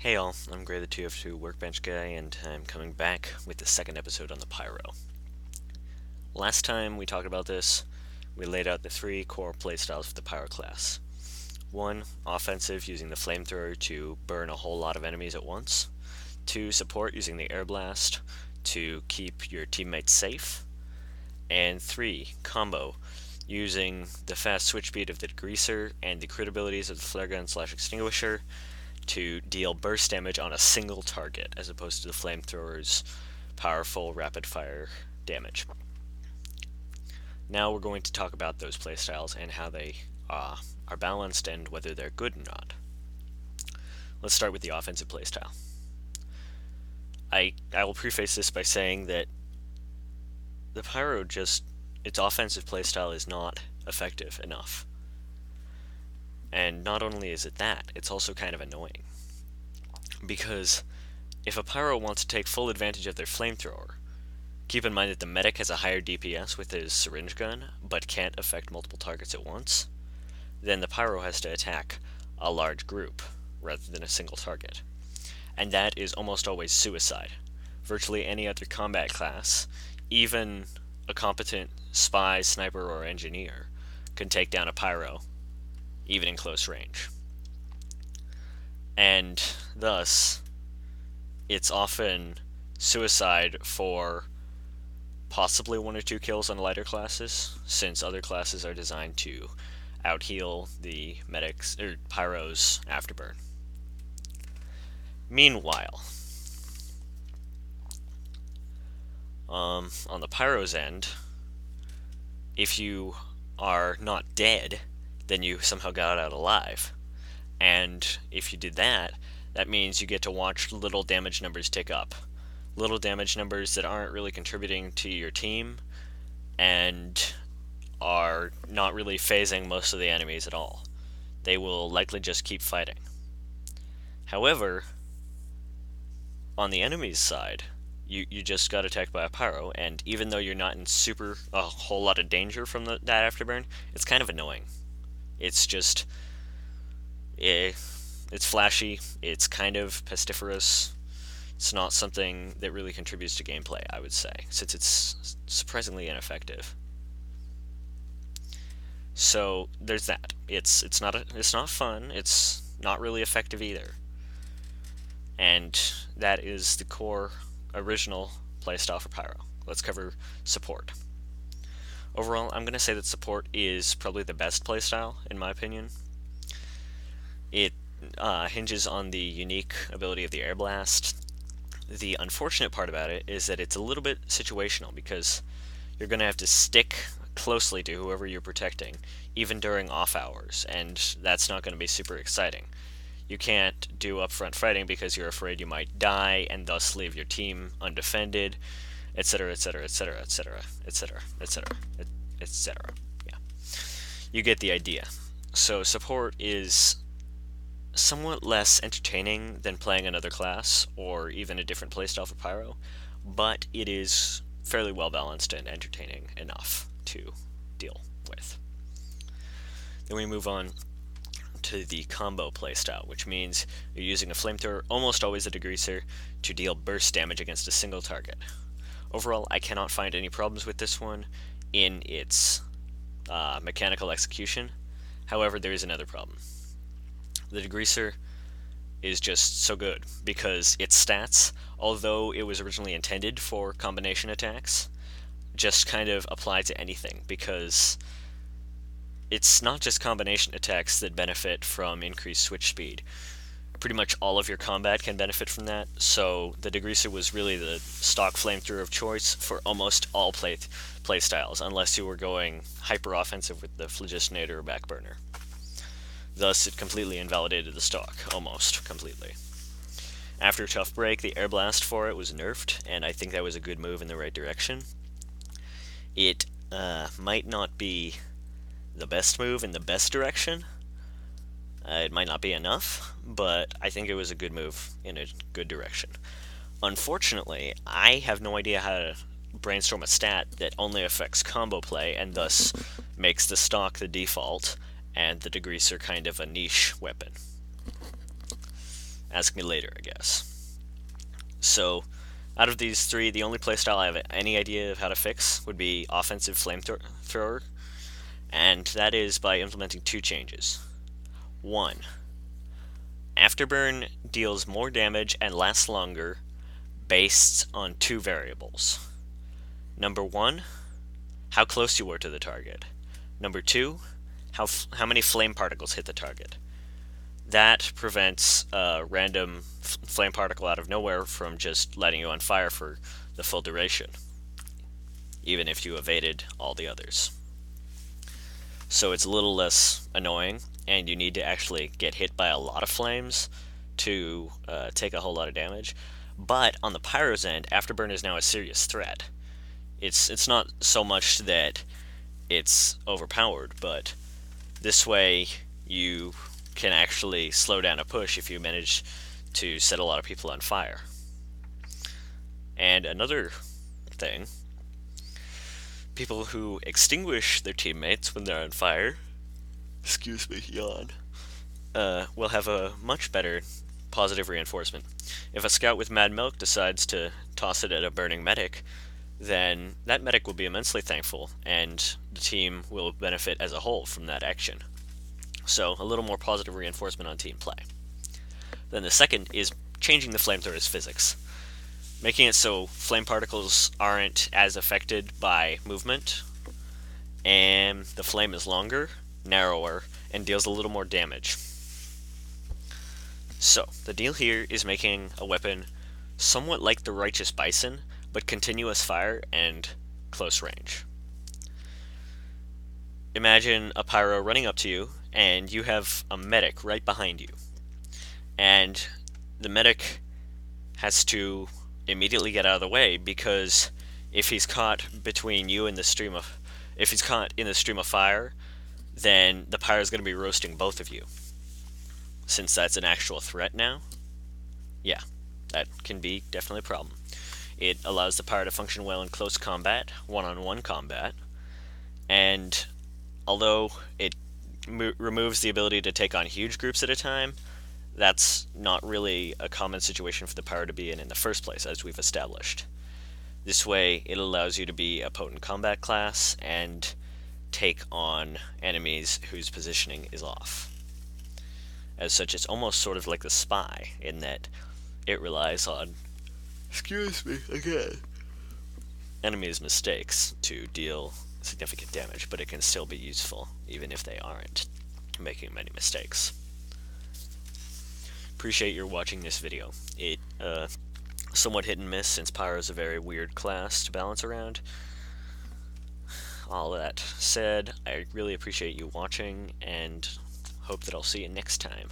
Hey all, I'm Gray the TF2 Workbench guy, and I'm coming back with the second episode on the Pyro. Last time we talked about this, we laid out the three core playstyles for the Pyro class. 1. Offensive, using the flamethrower to burn a whole lot of enemies at once. 2. Support, using the air blast to keep your teammates safe. And 3. Combo, using the fast switch speed of the degreaser and the crit abilities of the flare gun / extinguisher to deal burst damage on a single target, as opposed to the flamethrower's powerful rapid fire damage. Now we're going to talk about those playstyles and how they are balanced and whether they're good or not. Let's start with the offensive playstyle. I will preface this by saying that the Pyro its offensive playstyle is not effective enough. And not only is it that, it's also kind of annoying. Because if a Pyro wants to take full advantage of their flamethrower, keep in mind that the medic has a higher DPS with his syringe gun, but can't affect multiple targets at once, then the Pyro has to attack a large group rather than a single target. And that is almost always suicide. Virtually any other combat class, even a competent spy, sniper, or engineer, can take down a Pyro, even in close range. And thus, it's often suicide for possibly 1 or 2 kills on lighter classes, since other classes are designed to out-heal the medics or Pyro's afterburn. Meanwhile, on the Pyro's end, if you are not dead, then you somehow got out alive. And if you did that, that means you get to watch little damage numbers tick up. Little damage numbers that aren't really contributing to your team and are not really phasing most of the enemies at all. They will likely just keep fighting. However, on the enemy's side, you just got attacked by a Pyro, and even though you're not in a whole lot of danger from that afterburn, it's kind of annoying. It's just, it's flashy, it's kind of pestiferous. It's not something that really contributes to gameplay, I would say, since it's surprisingly ineffective. So there's that. It's not fun. It's not really effective either. And that is the core original playstyle for Pyro. Let's cover support. Overall, I'm going to say that support is probably the best playstyle, in my opinion. It hinges on the unique ability of the air blast. The unfortunate part about it is that it's a little bit situational, because you're going to have to stick closely to whoever you're protecting, even during off hours, and that's not going to be super exciting. You can't do upfront fighting because you're afraid you might die and thus leave your team undefended, etc., etc., etc., etc., etc., etc., etc. Yeah. You get the idea. So support is somewhat less entertaining than playing another class or even a different playstyle for Pyro, but it is fairly well balanced and entertaining enough to deal with. Then we move on to the combo playstyle, which means you're using a flamethrower, almost always a degreaser, to deal burst damage against a single target. Overall, I cannot find any problems with this one in its mechanical execution. However, there is another problem. The degreaser is just so good because its stats, although it was originally intended for combination attacks, just kind of apply to anything, because it's not just combination attacks that benefit from increased switch speed. Pretty much all of your combat can benefit from that, so the degreaser was really the stock flamethrower of choice for almost all playstyles, unless you were going hyper-offensive with the phlogistonator or backburner. Thus, it completely invalidated the stock, almost completely. After a tough break, the air blast for it was nerfed, and I think that was a good move in the right direction. It might not be the best move in the best direction. It might not be enough, but I think it was a good move in a good direction. Unfortunately, I have no idea how to brainstorm a stat that only affects combo play and thus makes the stock the default and the degreaser kind of a niche weapon. Ask me later, I guess. So, out of these three, the only playstyle I have any idea of how to fix would be offensive flamethrower, and that is by implementing two changes. One, Afterburn deals more damage and lasts longer based on two variables. Number one, how close you were to the target. Number two, how many flame particles hit the target. That prevents a random flame particle out of nowhere from just letting you on fire for the full duration, even if you evaded all the others. So it's a little less annoying, and you need to actually get hit by a lot of flames to take a whole lot of damage. But on the Pyro's end, Afterburn is now a serious threat. It's not so much that it's overpowered, but this way you can actually slow down a push if you manage to set a lot of people on fire. And another thing, people who extinguish their teammates when they're on fire, excuse me, yawn, will have a much better positive reinforcement. If a scout with Mad Milk decides to toss it at a burning medic, then that medic will be immensely thankful, and the team will benefit as a whole from that action. So, a little more positive reinforcement on team play. Then the second is changing the flamethrower's physics, making it so flame particles aren't as affected by movement, and the flame is longer, narrower, and deals a little more damage. So, the deal here is making a weapon somewhat like the Righteous Bison, but continuous fire and close range. Imagine a pyro running up to you, and you have a medic right behind you. And the medic has to immediately get out of the way, because if he's caught between you and the stream of fire, then the pyro is going to be roasting both of you. Since that's an actual threat now, yeah, that can be definitely a problem. It allows the pyro to function well in close combat, one-on-one combat, and although it removes the ability to take on huge groups at a time, that's not really a common situation for the pyro to be in the first place, as we've established. This way, it allows you to be a potent combat class and take on enemies whose positioning is off. As such, it's almost sort of like the spy, in that it relies on, excuse me, again, enemies' mistakes to deal significant damage, but it can still be useful, even if they aren't making many mistakes. Appreciate your watching this video. It, somewhat hit and miss, since Pyro is a very weird class to balance around. All that said, I really appreciate you watching, and hope that I'll see you next time.